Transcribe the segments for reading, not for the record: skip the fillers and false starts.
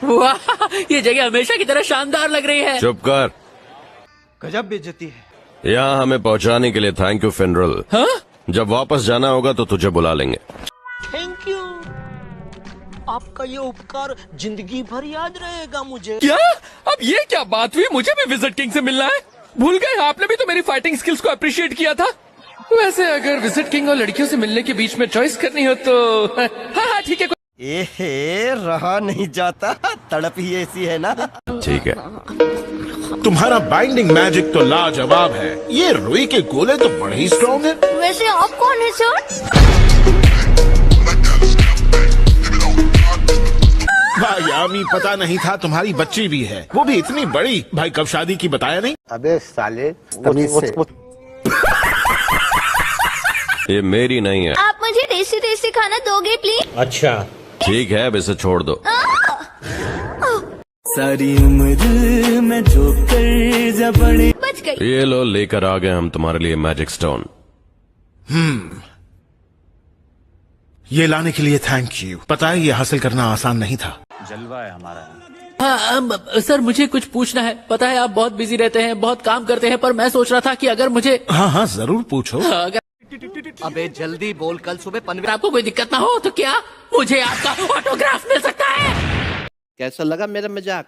वाह, ये जगह हमेशा की तरह शानदार लग रही है। चुप कर। गजब बेइज्जती है। यहाँ हमें पहुँचाने के लिए थैंक यू फेनरल। हाँ? जब वापस जाना होगा तो तुझे बुला लेंगे। थैंक यू, आपका ये उपकार जिंदगी भर याद रहेगा मुझे। क्या? अब ये क्या बात हुई? मुझे भी विजिट किंग से मिलना है? भूल गए? आपने भी तो मेरी फाइटिंग स्किल्स को अप्रिशिएट किया था। वैसे अगर विजिट किंग और लड़कियों से मिलने के बीच में चॉइस करनी हो तो हाँ ठीक है। एहे, रहा नहीं जाता, तड़प ही ऐसी है ना। ठीक है। तुम्हारा बाइंडिंग मैजिक तो लाजवाब है। ये रुई के गोले तो बड़े ही स्ट्रॉन्ग है। वैसे आप कौन है सर? भाई यामी, पता नहीं था तुम्हारी बच्ची भी है, वो भी इतनी बड़ी। भाई कब शादी की बताया नहीं? अबे साले, ये मेरी नहीं है। आप मुझे टेस्टी टेस्टी खाना दोगे प्लीज? अच्छा ठीक है, अब इसे छोड़ दो। सारी उम्र में जो कर बड़ी। बच गई। ये लो, लेकर आ गए हम तुम्हारे लिए मैजिक स्टोन। ये लाने के लिए थैंक यू। पता है ये हासिल करना आसान नहीं था। जलवा है हमारा। हाँ, सर मुझे कुछ पूछना है। पता है आप बहुत बिजी रहते हैं, बहुत काम करते हैं, पर मैं सोच रहा था कि अगर मुझे हाँ जरूर पूछो। अगर अबे जल्दी बोल, कल सुबह अगर आपको कोई दिक्कत ना हो तो क्या मुझे आपका ऑटोग्राफ मिल सकता है? कैसा लगा मेरा मजाक?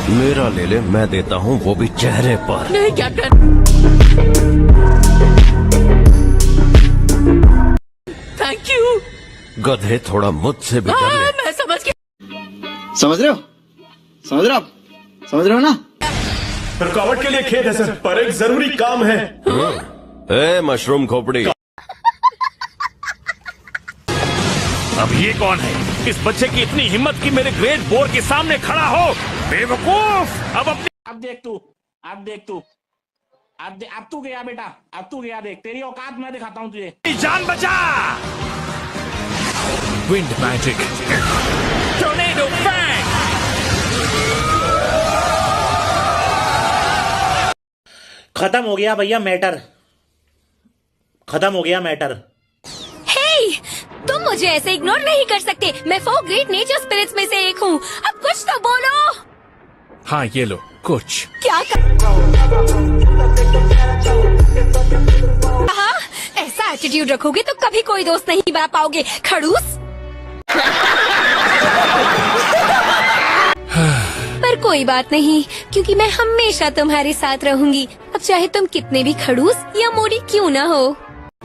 मेरा ले ले, मैं देता हूँ, वो भी चेहरे पर। नहीं कैप्टन, थैंक यू। गधे, थोड़ा मुझसे भी डर ले। मैं समझ गया। समझ रहे हो? समझ रहे हो आप? समझ रहे हो ना? रुकावट के लिए खेद है सर, पर एक जरूरी काम है। ए मशरूम खोपड़ी, अब ये कौन है? इस बच्चे की इतनी हिम्मत कि मेरे ग्रेट बोर्ड के सामने खड़ा हो। बेवकूफ! अब देख तू, अब तू गया बेटा, अब तू गया। देख तेरी औकात मैं दिखाता हूँ तुझे। जान बचा। Wind magic, tornado fang. खत्म हो गया भैया मैटर, खत्म हो गया मैटर। हे, तुम मुझे ऐसे इग्नोर नहीं कर सकते। मैं 4 ग्रेट नेचर स्पिरिट्स में से एक हूँ। अब कुछ तो बोलो। हाँ ये लो कुछ। क्या कहा? ऐसा एटीट्यूड रखोगे तो कभी कोई दोस्त नहीं बना पाओगे, खड़ूस। पर कोई बात नहीं, क्योंकि मैं हमेशा तुम्हारे साथ रहूंगी। अब चाहे तुम कितने भी खड़ूस या मोड़ी क्यों ना हो।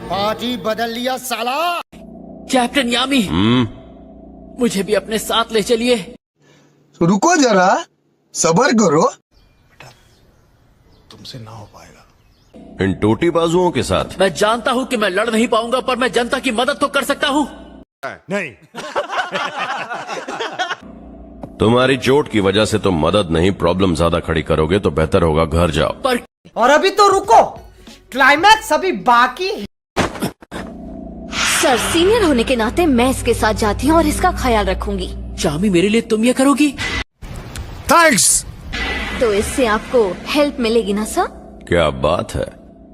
पार्टी बदल लिया साला। कैप्टन यामी, मुझे भी अपने साथ ले चलिए। रुको जरा, सबर करो। तुमसे ना हो पाएगा। इन टूटी बाजुओं के साथ। मैं जानता हूँ कि मैं लड़ नहीं पाऊंगा, पर मैं जनता की मदद तो कर सकता हूँ। नहीं। तुम्हारी चोट की वजह से तुम मदद नहीं, प्रॉब्लम ज्यादा खड़ी करोगे तो बेहतर होगा घर जाओ। पर और अभी तो रुको, क्लाइमैक्स अभी बाकी है। सर, सीनियर होने के नाते मैं इसके साथ जाती हूँ और इसका ख्याल रखूंगी। चामी, मेरे लिए तुम ये करोगी? थैंक्स। तो इससे आपको हेल्प मिलेगी ना सर? क्या बात है,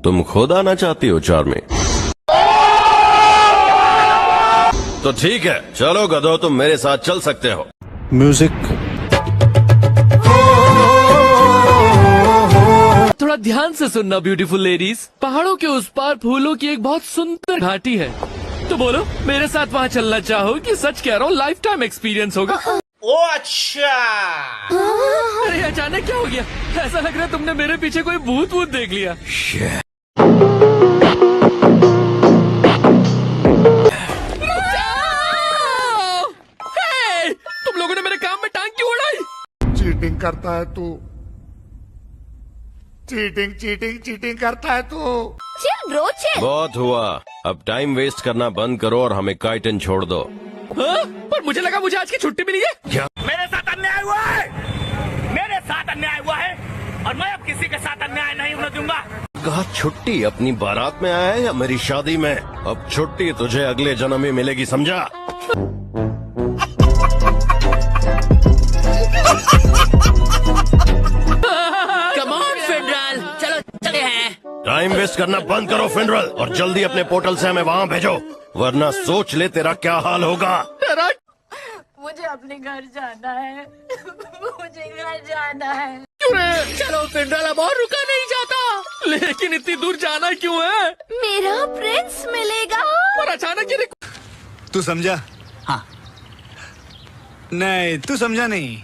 तुम खुद आना चाहती हो चार्मी? तो ठीक है, चलो गधो, तुम मेरे साथ चल सकते हो। म्यूजिक। थोड़ा ध्यान से सुनना ब्यूटीफुल लेडीज। पहाड़ों के उस पार फूलों की एक बहुत सुंदर घाटी है। तो बोलो, मेरे साथ वहाँ चलना चाहो कि सच कह रहा हूँ लाइफ टाइम एक्सपीरियंस होगा। ओ अच्छा। अरे अचानक क्या हो गया? ऐसा लग रहा है तुमने मेरे पीछे कोई भूत वूत देख लिया। हे, तुम लोगों ने मेरे काम में टांग क्यों उड़ाई? चीटिंग करता है तू। चीटिंग करता है तू। Chill bro chill. बहुत हुआ, अब टाइम वेस्ट करना बंद करो और हमें काइटन छोड़ दो। हाँ? पर मुझे लगा मुझे आज की छुट्टी मिली है। क्या? मेरे साथ अन्याय हुआ है, मेरे साथ अन्याय हुआ है, और मैं अब किसी के साथ अन्याय नहीं होने दूंगा। कहा छुट्टी अपनी बारात में आया है या मेरी शादी में? अब छुट्टी तुझे अगले जन्म में मिलेगी, समझा? कम ऑन फेडरल, चलो चले हैं। टाइम वेस्ट करना बंद करो फेडरल, और जल्दी अपने पोर्टल से हमें वहाँ भेजो। वरना सोच ले तेरा क्या हाल होगा। तेरा मुझे अपने घर जाना है। मुझे घर जाना है। क्यों रे? चलो सिंड्रेला बहुत रुका नहीं जाता, लेकिन इतनी दूर जाना क्यों है? मेरा प्रिंस मिलेगा। और अचानक ये तू समझा? हाँ। नहीं, तू समझा नहीं।